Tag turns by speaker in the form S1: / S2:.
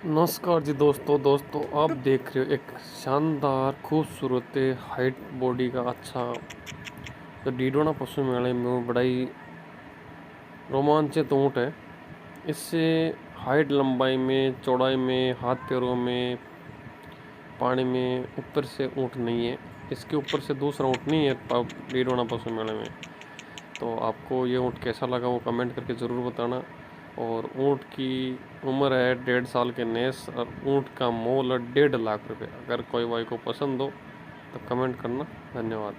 S1: नमस्कार जी दोस्तों आप देख रहे हो एक शानदार खूबसूरत हाइट बॉडी का अच्छा जो डीडोना पशु मेले में बड़ा ही रोमांचित ऊँट है। इससे हाइट लंबाई में चौड़ाई में हाथ पैरों में पानी में ऊपर से ऊँट नहीं है। इसके ऊपर से दूसरा ऊँट नहीं है डीडोना पशु मेले में। तो आपको ये ऊँट कैसा लगा वो कमेंट करके ज़रूर बताना। और ऊँट की उम्र है 1.5 साल के नेस और ऊँट का मोल है 1.5 लाख रुपए। अगर कोई भाई को पसंद हो तो कमेंट करना। धन्यवाद।